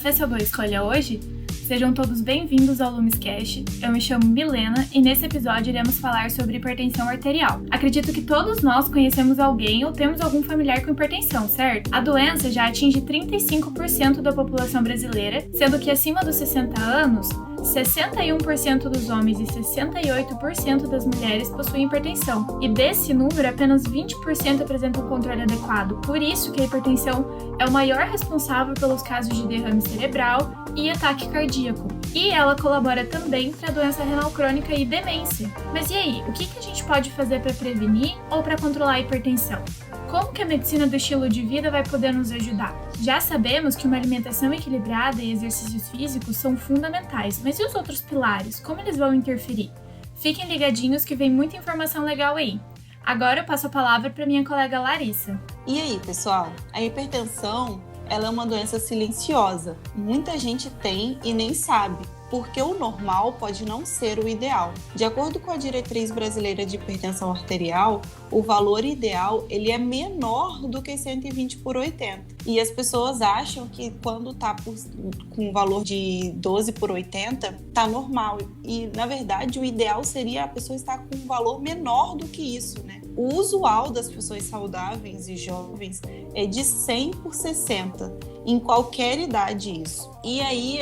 fez sua boa escolha hoje? Sejam todos bem-vindos ao LumisCast. Eu me chamo Milena e nesse episódio iremos falar sobre hipertensão arterial. Acredito que todos nós conhecemos alguém ou temos algum familiar com hipertensão, certo? A doença já atinge 35% da população brasileira, sendo que acima dos 60 anos, 61% dos homens e 68% das mulheres possuem hipertensão. E desse número, apenas 20% apresentam um controle adequado. Por isso que a hipertensão é o maior responsável pelos casos de derrame cerebral e ataque cardíaco. E ela colabora também para a doença renal crônica e demência. Mas e aí, o que a gente pode fazer para prevenir ou para controlar a hipertensão? Como que a medicina do estilo de vida vai poder nos ajudar? Já sabemos que uma alimentação equilibrada e exercícios físicos são fundamentais, mas e os outros pilares? Como eles vão interferir? Fiquem ligadinhos que vem muita informação legal aí. Agora eu passo a palavra para minha colega Larissa. E aí, pessoal? A hipertensão, ela é uma doença silenciosa. Muita gente tem e nem sabe, porque o normal pode não ser o ideal. De acordo com a Diretriz Brasileira de Hipertensão Arterial, o valor ideal ele é menor do que 120/80. E as pessoas acham que quando está com um valor de 12/80, está normal. E, na verdade, o ideal seria a pessoa estar com um valor menor do que isso, né? O usual das pessoas saudáveis e jovens é de 100/60, em qualquer idade isso. E aí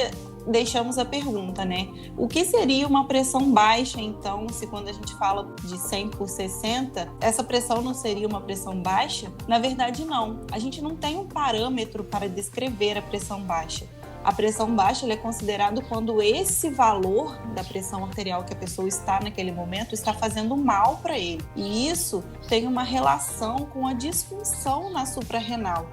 deixamos a pergunta, né? O que seria uma pressão baixa, então, se quando a gente fala de 100/60, essa pressão não seria uma pressão baixa? Na verdade, não. A gente não tem um parâmetro para descrever a pressão baixa. A pressão baixa é considerado quando esse valor da pressão arterial que a pessoa está naquele momento está fazendo mal para ele. E isso tem uma relação com a disfunção na suprarrenal.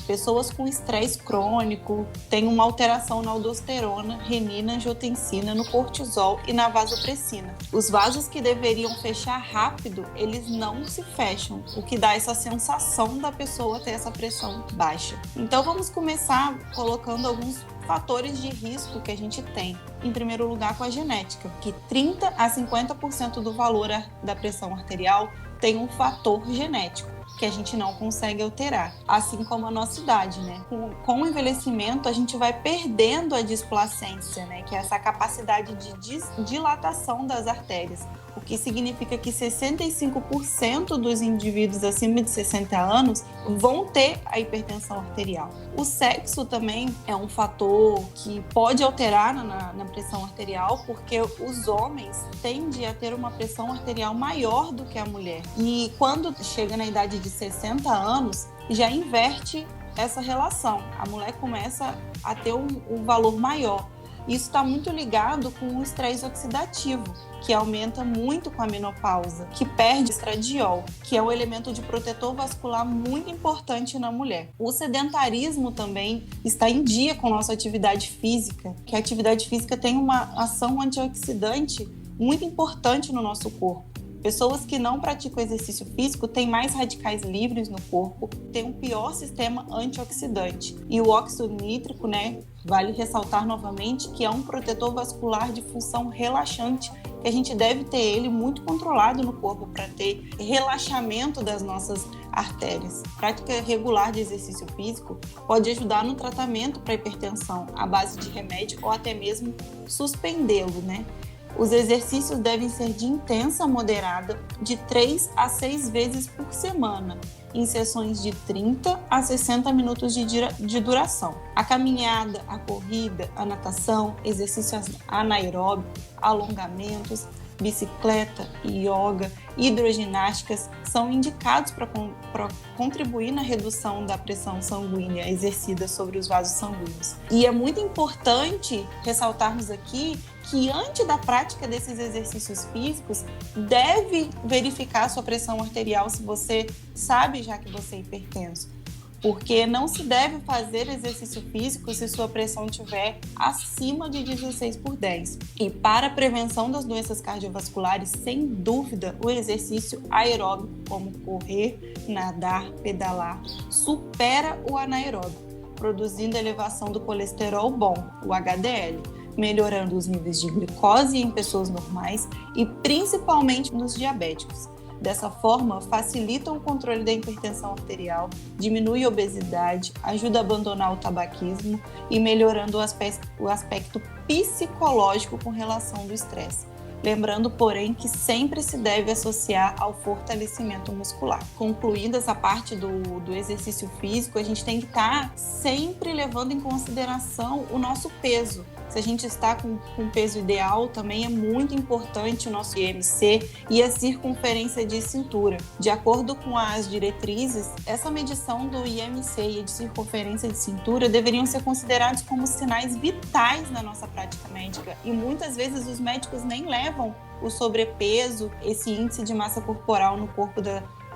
Pessoas com estresse crônico têm uma alteração na aldosterona, renina, angiotensina, no cortisol e na vasopressina. Os vasos que deveriam fechar rápido, eles não se fecham, o que dá essa sensação da pessoa ter essa pressão baixa. Então vamos começar colocando alguns fatores de risco que a gente tem. Em primeiro lugar, com a genética, que 30 a 50% do valor da pressão arterial tem um fator genético que a gente não consegue alterar, assim como a nossa idade, né? Com o envelhecimento, a gente vai perdendo a displacência, né? Que é essa capacidade de dilatação das artérias, o que significa que 65% dos indivíduos acima de 60 anos vão ter a hipertensão arterial. O sexo também é um fator que pode alterar na pressão arterial, porque os homens tendem a ter uma pressão arterial maior do que a mulher. E quando chega na idade de 60 anos, já inverte essa relação. A mulher começa a ter um valor maior. Isso está muito ligado com o estresse oxidativo, que aumenta muito com a menopausa, que perde estradiol, que é um elemento de protetor vascular muito importante na mulher. O sedentarismo também está em dia com a nossa atividade física, que a atividade física tem uma ação antioxidante muito importante no nosso corpo. Pessoas que não praticam exercício físico têm mais radicais livres no corpo, têm um pior sistema antioxidante. E o óxido nítrico, né, vale ressaltar novamente que é um protetor vascular de função relaxante, que a gente deve ter ele muito controlado no corpo para ter relaxamento das nossas artérias. Prática regular de exercício físico pode ajudar no tratamento para hipertensão, à base de remédio ou até mesmo suspendê-lo, né? Os exercícios devem ser de intensa a moderada, de 3 a 6 vezes por semana, em sessões de 30 a 60 minutos de duração. A caminhada, a corrida, a natação, exercícios anaeróbicos, alongamentos, bicicleta, yoga, hidroginásticas são indicados para contribuir na redução da pressão sanguínea exercida sobre os vasos sanguíneos. E é muito importante ressaltarmos aqui que antes da prática desses exercícios físicos, deve verificar a sua pressão arterial se você sabe já que você é hipertenso. Porque não se deve fazer exercício físico se sua pressão estiver acima de 16/10. E para a prevenção das doenças cardiovasculares, sem dúvida, o exercício aeróbico, como correr, nadar, pedalar, supera o anaeróbico, produzindo elevação do colesterol bom, o HDL, melhorando os níveis de glicose em pessoas normais e principalmente nos diabéticos. Dessa forma, facilita o controle da hipertensão arterial, diminui a obesidade, ajuda a abandonar o tabaquismo e melhorando o aspecto psicológico com relação do estresse. Lembrando, porém, que sempre se deve associar ao fortalecimento muscular. Concluindo essa parte do exercício físico, a gente tem que estar sempre levando em consideração o nosso peso. Se a gente está com o peso ideal, também é muito importante o nosso IMC e a circunferência de cintura. De acordo com as diretrizes, essa medição do IMC e de circunferência de cintura deveriam ser considerados como sinais vitais na nossa prática médica e muitas vezes os médicos nem levam o sobrepeso, esse índice de massa corporal no corpo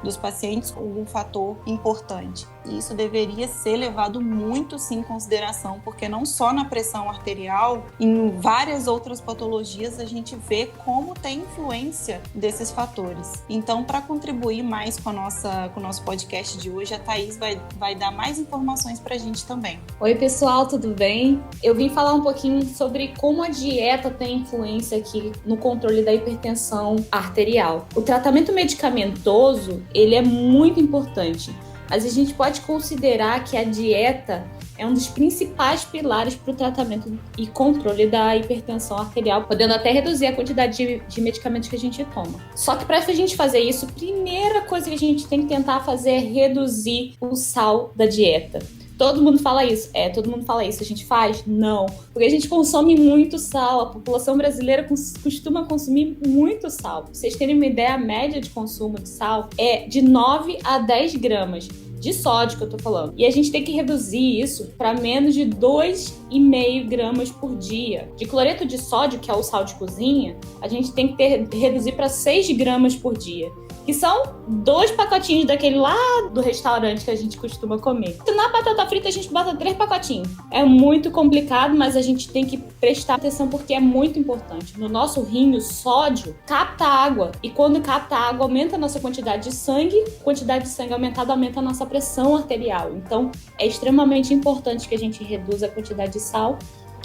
dos pacientes como um fator importante. E isso deveria ser levado muito sim em consideração, porque não só na pressão arterial, em várias outras patologias a gente vê como tem influência desses fatores. Então, para contribuir mais com o nosso podcast de hoje, a Thaís vai dar mais informações para a gente também. Oi pessoal, tudo bem? Eu vim falar um pouquinho sobre como a dieta tem influência aqui no controle da hipertensão arterial. O tratamento medicamentoso ele é muito importante, mas a gente pode considerar que a dieta é um dos principais pilares para o tratamento e controle da hipertensão arterial, podendo até reduzir a quantidade de medicamentos que a gente toma. Só que para a gente fazer isso, a primeira coisa que a gente tem que tentar fazer é reduzir o sal da dieta. Todo mundo fala isso. Todo mundo fala isso. A gente faz? Não. Porque a gente consome muito sal. A população brasileira costuma consumir muito sal. Pra vocês terem uma ideia, a média de consumo de sal é de 9 a 10 gramas. De sódio que eu tô falando. E a gente tem que reduzir isso para menos de 2,5 gramas por dia. De cloreto de sódio, que é o sal de cozinha, a gente tem que reduzir para 6 gramas por dia. Que são 2 pacotinhos daquele lá do restaurante que a gente costuma comer. Na batata frita a gente bota 3 pacotinhos. É muito complicado, mas a gente tem que prestar atenção porque é muito importante. No nosso rim, o sódio capta água. E quando capta água, aumenta a nossa quantidade de sangue. Quantidade de sangue aumentada, aumenta a nossa pressão arterial. Então, é extremamente importante que a gente reduza a quantidade de sal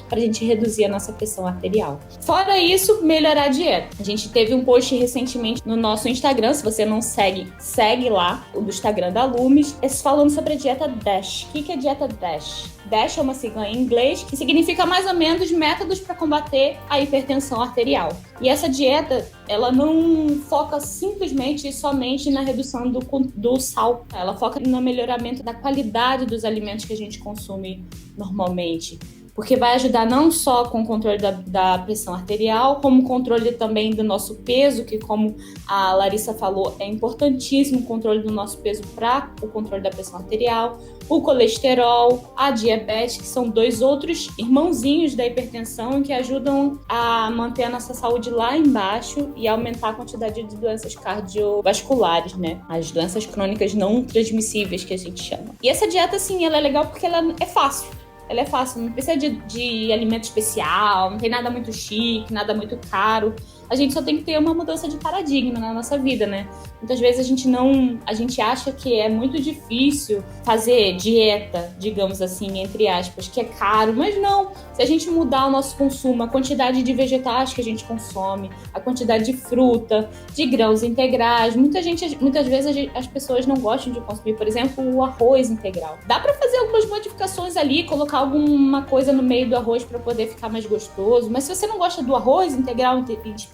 para a gente reduzir a nossa pressão arterial. Fora isso, melhorar a dieta. A gente teve um post recentemente no nosso Instagram, se você não segue, segue lá, o do Instagram da Lumes, falando sobre a dieta DASH. O que é a dieta DASH? DASH é uma sigla em inglês que significa mais ou menos métodos para combater a hipertensão arterial. E essa dieta, ela não foca simplesmente e somente na redução do sal. Ela foca no melhoramento da qualidade dos alimentos que a gente consome normalmente. Porque vai ajudar não só com o controle da pressão arterial, como o controle também do nosso peso, que como a Larissa falou, é importantíssimo o controle do nosso peso para o controle da pressão arterial, o colesterol, a diabetes, que são 2 outros irmãozinhos da hipertensão que ajudam a manter a nossa saúde lá embaixo e aumentar a quantidade de doenças cardiovasculares, né? As doenças crônicas não transmissíveis que a gente chama. E essa dieta, assim, ela é legal porque ela é fácil. Ela é fácil, não precisa de alimento especial, não tem nada muito chique, nada muito caro. A gente só tem que ter uma mudança de paradigma na nossa vida, né? Muitas vezes a gente acha que é muito difícil fazer dieta, digamos assim, entre aspas, que é caro, mas não. Se a gente mudar o nosso consumo, a quantidade de vegetais que a gente consome, a quantidade de fruta, de grãos integrais, muitas vezes as pessoas não gostam de consumir, por exemplo, o arroz integral. Dá pra fazer algumas modificações ali, colocar alguma coisa no meio do arroz para poder ficar mais gostoso, mas se você não gosta do arroz integral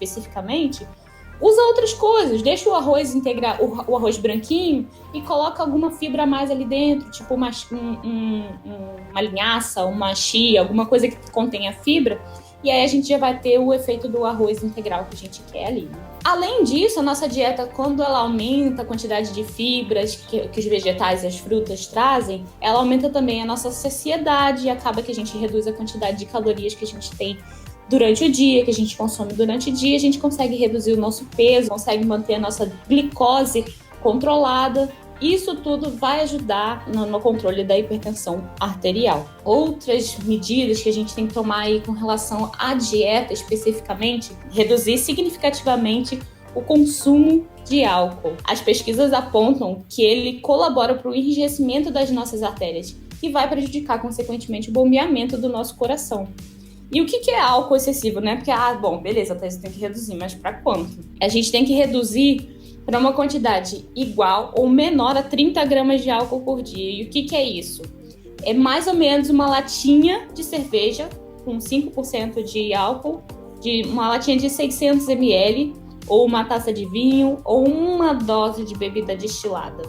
especificamente, usa outras coisas, deixa o arroz integral, o arroz branquinho e coloca alguma fibra a mais ali dentro, tipo uma linhaça, uma chia, alguma coisa que contenha fibra, e aí a gente já vai ter o efeito do arroz integral que a gente quer ali, né? Além disso, a nossa dieta, quando ela aumenta a quantidade de fibras que os vegetais e as frutas trazem, ela aumenta também a nossa saciedade e acaba que a gente reduz a quantidade de calorias que a gente tem durante o dia, que a gente consome durante o dia, a gente consegue reduzir o nosso peso, consegue manter a nossa glicose controlada. Isso tudo vai ajudar no controle da hipertensão arterial. Outras medidas que a gente tem que tomar aí com relação à dieta especificamente, reduzir significativamente o consumo de álcool. As pesquisas apontam que ele colabora para o enrijecimento das nossas artérias, que vai prejudicar, consequentemente, o bombeamento do nosso coração. E o que é álcool excessivo, né? Porque, beleza, Thais, tem que reduzir, mas para quanto? A gente tem que reduzir para uma quantidade igual ou menor a 30 gramas de álcool por dia. E o que é isso? É mais ou menos uma latinha de cerveja com 5% de álcool, de uma latinha de 600 ml, ou uma taça de vinho, ou uma dose de bebida destilada.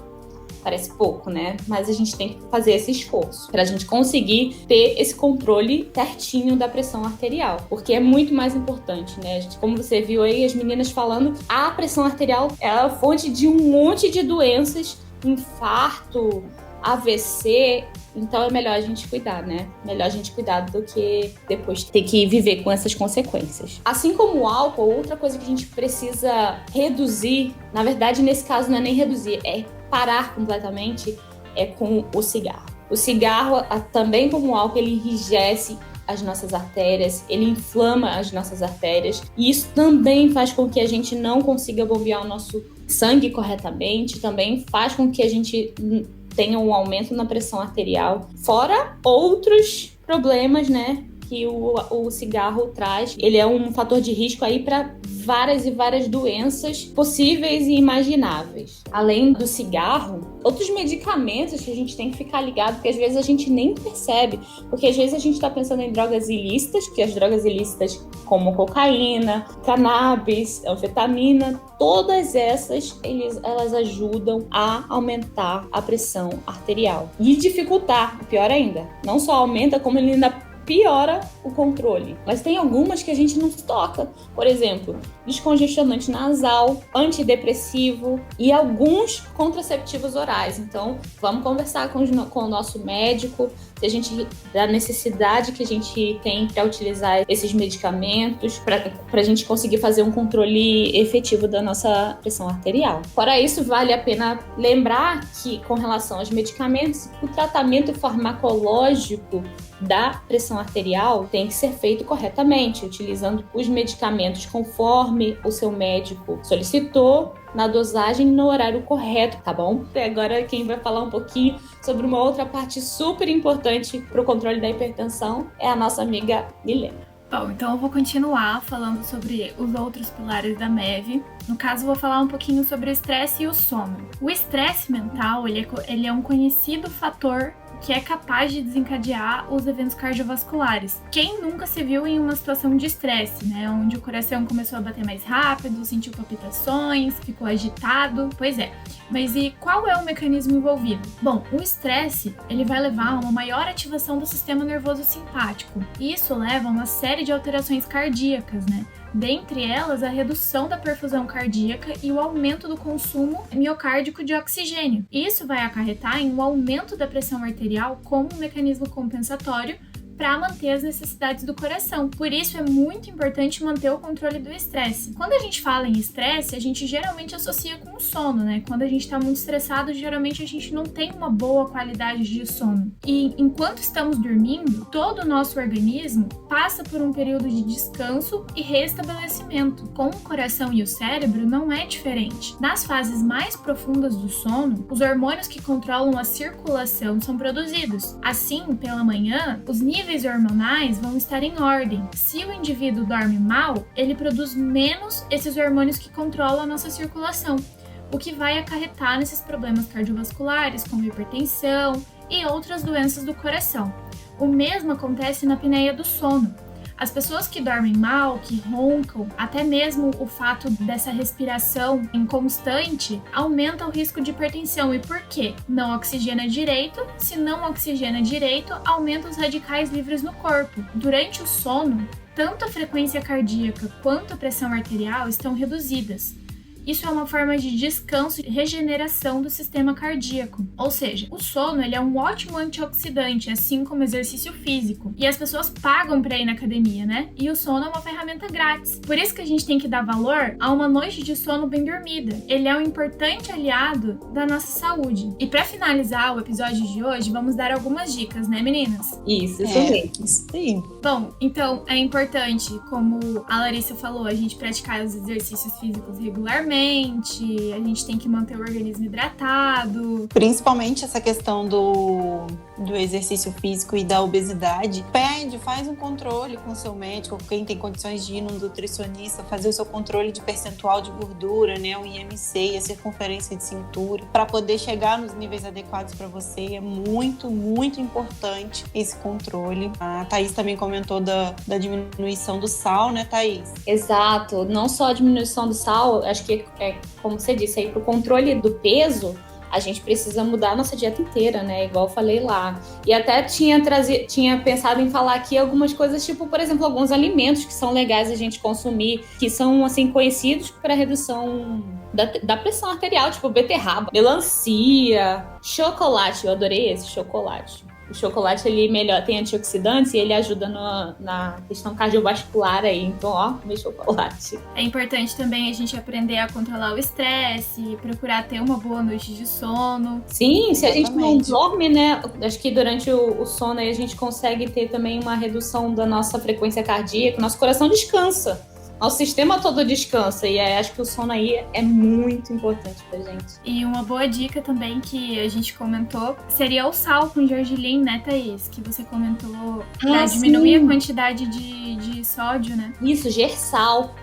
Parece pouco, né? Mas a gente tem que fazer esse esforço para a gente conseguir ter esse controle certinho da pressão arterial, porque é muito mais importante, né? Como você viu aí as meninas falando, a pressão arterial é a fonte de um monte de doenças, infarto, AVC. Então é melhor a gente cuidar, né? Melhor a gente cuidar do que depois ter que viver com essas consequências. Assim como o álcool, outra coisa que a gente precisa reduzir, na verdade nesse caso não é nem reduzir, é parar completamente, é com o cigarro. O cigarro, também como o álcool, ele enrijece as nossas artérias, ele inflama as nossas artérias, e isso também faz com que a gente não consiga bombear o nosso sangue corretamente, também faz com que a gente tenha um aumento na pressão arterial, fora outros problemas, né, que o cigarro traz. Ele é um fator de risco aí para várias e várias doenças possíveis e imagináveis. Além do cigarro, outros medicamentos que a gente tem que ficar ligado, porque às vezes a gente nem percebe, porque às vezes a gente está pensando em drogas ilícitas, que as drogas ilícitas como cocaína, cannabis, anfetamina, todas essas elas ajudam a aumentar a pressão arterial e dificultar, pior ainda, não só aumenta como ele ainda piora o controle. Mas tem algumas que a gente não se toca. Por exemplo, descongestionante nasal, antidepressivo e alguns contraceptivos orais. Então, vamos conversar com o nosso médico se a gente, da necessidade que a gente tem para utilizar esses medicamentos, para a gente conseguir fazer um controle efetivo da nossa pressão arterial. Fora isso, vale a pena lembrar que, com relação aos medicamentos, o tratamento farmacológico da pressão arterial tem que ser feito corretamente, utilizando os medicamentos conforme o seu médico solicitou, na dosagem e no horário correto, tá bom? E agora quem vai falar um pouquinho sobre uma outra parte super importante para o controle da hipertensão é a nossa amiga Milena. Bom, então eu vou continuar falando sobre os outros pilares da MEV. No caso, vou falar um pouquinho sobre o estresse e o sono. O estresse mental, ele é um conhecido fator que é capaz de desencadear os eventos cardiovasculares. Quem nunca se viu em uma situação de estresse, né? Onde o coração começou a bater mais rápido, sentiu palpitações, ficou agitado? Pois é. Mas e qual é o mecanismo envolvido? Bom, o estresse, ele vai levar a uma maior ativação do sistema nervoso simpático. E isso leva a uma série de alterações cardíacas, né? Dentre elas, a redução da perfusão cardíaca e o aumento do consumo miocárdico de oxigênio. Isso vai acarretar em um aumento da pressão arterial como um mecanismo compensatório para manter as necessidades do coração. Por isso é muito importante manter o controle do estresse. Quando a gente fala em estresse, a gente geralmente associa com o sono, né? Quando a gente está muito estressado, geralmente a gente não tem uma boa qualidade de sono. E enquanto estamos dormindo, todo o nosso organismo passa por um período de descanso e restabelecimento. Com o coração e o cérebro não é diferente. Nas fases mais profundas do sono, os hormônios que controlam a circulação são produzidos. Assim, pela manhã, os níveis hormonais vão estar em ordem. Se o indivíduo dorme mal, ele produz menos esses hormônios que controlam a nossa circulação, o que vai acarretar nesses problemas cardiovasculares, como hipertensão e outras doenças do coração. O mesmo acontece na apneia do sono. As pessoas que dormem mal, que roncam, até mesmo o fato dessa respiração inconstante, aumenta o risco de hipertensão. E por quê? Não oxigena direito. Se não oxigena direito, aumenta os radicais livres no corpo. Durante o sono, tanto a frequência cardíaca quanto a pressão arterial estão reduzidas. Isso é uma forma de descanso e regeneração do sistema cardíaco. Ou seja, o sono ele é um ótimo antioxidante, assim como exercício físico. E as pessoas pagam para ir na academia, né? E o sono é uma ferramenta grátis. Por isso que a gente tem que dar valor a uma noite de sono bem dormida. Ele é um importante aliado da nossa saúde. E para finalizar o episódio de hoje, vamos dar algumas dicas, né, meninas? Isso mesmo. Sim. Bom, então é importante, como a Larissa falou, a gente praticar os exercícios físicos regularmente. A gente tem que manter o organismo hidratado. Principalmente essa questão do exercício físico e da obesidade, faz um controle com o seu médico, quem tem condições de ir num nutricionista, fazer o seu controle de percentual de gordura, né, o IMC, a circunferência de cintura, para poder chegar nos níveis adequados para você. É muito, muito importante esse controle. A Thaís também comentou da diminuição do sal, né, Thaís? Exato, não só a diminuição do sal, acho que é como você disse aí, para o controle do peso, a gente precisa mudar a nossa dieta inteira, né? Igual eu falei lá. E até tinha pensado em falar aqui algumas coisas, tipo, por exemplo, alguns alimentos que são legais a gente consumir, que são, assim, conhecidos para redução da pressão arterial, tipo beterraba, melancia, chocolate. Eu adorei esse chocolate. O chocolate, ele tem antioxidantes e ele ajuda na questão cardiovascular aí. Então, ó, comer chocolate. É importante também a gente aprender a controlar o estresse, procurar ter uma boa noite de sono. Sim, se a gente não dorme, né? Acho que durante o sono aí a gente consegue ter também uma redução da nossa frequência cardíaca. Nosso coração descansa. Nosso sistema todo descansa e acho que o sono aí é muito importante pra gente. E uma boa dica também que a gente comentou seria o sal com gergelim, né, Thaís? Que você comentou pra diminuir a quantidade de sódio, né? Isso, gersal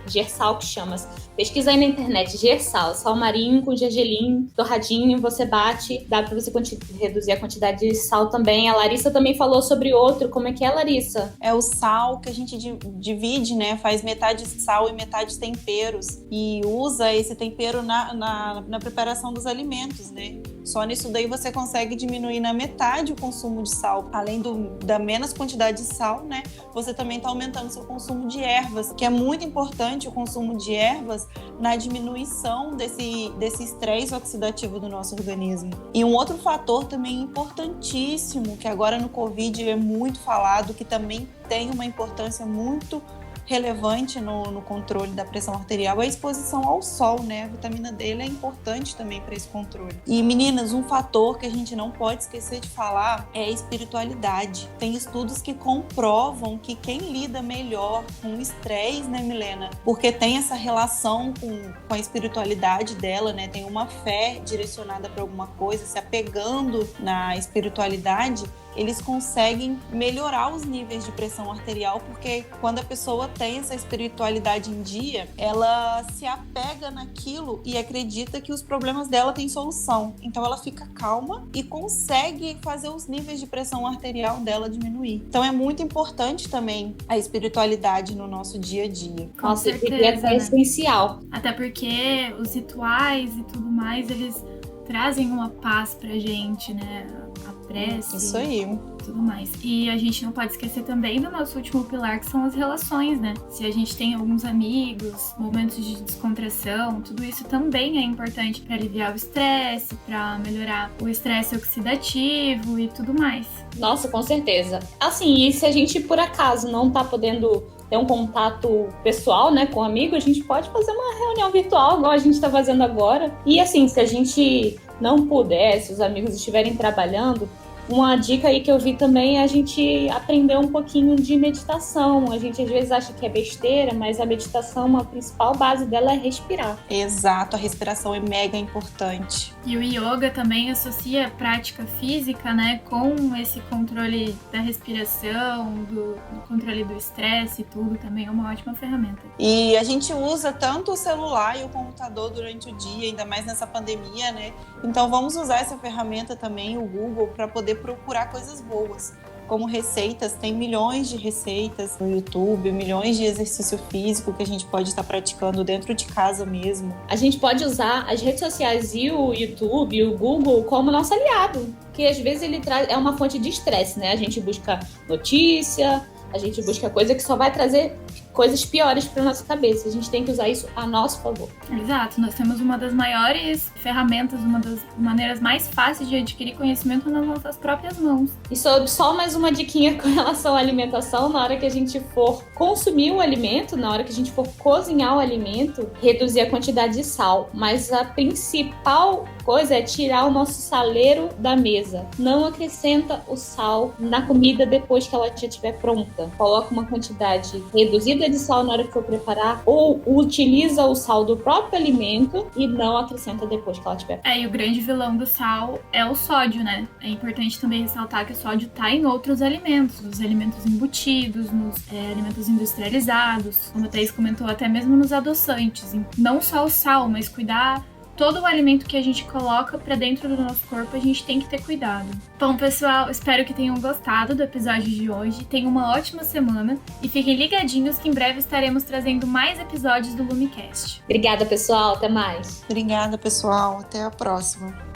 que chama. Pesquisa aí na internet, gersal, sal marinho com gergelim, torradinho, você bate, dá pra você reduzir a quantidade de sal também. A Larissa também falou sobre outro, como é que é, Larissa? É o sal que a gente divide, né? Faz metade sal e metade temperos e usa esse tempero na preparação dos alimentos, né? Só nisso daí você consegue diminuir na metade o consumo de sal. Além da menos quantidade de sal, né? Você também está aumentando seu consumo de ervas, que é muito importante o consumo de ervas na diminuição desse estresse oxidativo do nosso organismo. E um outro fator também importantíssimo, que agora no Covid é muito falado, que também tem uma importância muito relevante no controle da pressão arterial, é a exposição ao sol, né? A vitamina D é importante também para esse controle. E meninas, um fator que a gente não pode esquecer de falar é a espiritualidade. Tem estudos que comprovam que quem lida melhor com o estresse, né, Milena? Porque tem essa relação com a espiritualidade dela, né? Tem uma fé direcionada para alguma coisa, se apegando na espiritualidade, eles conseguem melhorar os níveis de pressão arterial, porque quando a pessoa tem essa espiritualidade em dia, ela se apega naquilo e acredita que os problemas dela têm solução. Então ela fica calma e consegue fazer os níveis de pressão arterial dela diminuir. Então é muito importante também a espiritualidade no nosso dia a dia. Com certeza, é essencial. Até porque os rituais e tudo mais, eles trazem uma paz pra gente, né? A prece. Isso aí. Tudo mais. E a gente não pode esquecer também do nosso último pilar, que são as relações, né? Se a gente tem alguns amigos, momentos de descontração, tudo isso também é importante para aliviar o estresse, para melhorar o estresse oxidativo e tudo mais. Nossa, com certeza. Assim, e se a gente por acaso não tá podendo ter um contato pessoal, né, com um amigo, a gente pode fazer uma reunião virtual, igual a gente tá fazendo agora. E assim, se a gente não puder, se os amigos estiverem trabalhando, uma dica aí que eu vi também é a gente aprender um pouquinho de meditação. A gente às vezes acha que é besteira, mas a meditação, a principal base dela é respirar. Exato, a respiração é mega importante. E o yoga também associa a prática física, né, com esse controle da respiração, do controle do estresse e tudo, também é uma ótima ferramenta. E a gente usa tanto o celular e o computador durante o dia, ainda mais nessa pandemia, né? Então vamos usar essa ferramenta também, o Google, para poder procurar coisas boas, como receitas. Tem milhões de receitas no YouTube, milhões de exercício físico que a gente pode estar praticando dentro de casa mesmo. A gente pode usar as redes sociais e o YouTube e o Google como nosso aliado, que às vezes ele é uma fonte de estresse, né? A gente busca notícia, a gente busca coisa que só vai trazer coisas piores para nossa cabeça. A gente tem que usar isso a nosso favor. Exato, nós temos uma das maiores ferramentas, uma das maneiras mais fáceis de adquirir conhecimento nas nossas próprias mãos. E só mais uma diquinha com relação à alimentação: na hora que a gente for consumir o alimento, na hora que a gente for cozinhar o alimento, reduzir a quantidade de sal. Mas a principal coisa é tirar o nosso saleiro da mesa. Não acrescenta o sal na comida depois que ela já estiver pronta. Coloca uma quantidade reduzida de sal na hora que for preparar, ou utiliza o sal do próprio alimento e não acrescenta depois que ela estiver pronta. E o grande vilão do sal é o sódio, né? É importante também ressaltar que o sódio tá em outros alimentos, nos alimentos embutidos, nos alimentos industrializados, como a Thaís comentou, até mesmo nos adoçantes. Não só o sal, mas cuidar todo o alimento que a gente coloca pra dentro do nosso corpo, a gente tem que ter cuidado. Bom, pessoal, espero que tenham gostado do episódio de hoje. Tenham uma ótima semana e fiquem ligadinhos que em breve estaremos trazendo mais episódios do LumiCast. Obrigada, pessoal. Até mais. Obrigada, pessoal. Até a próxima.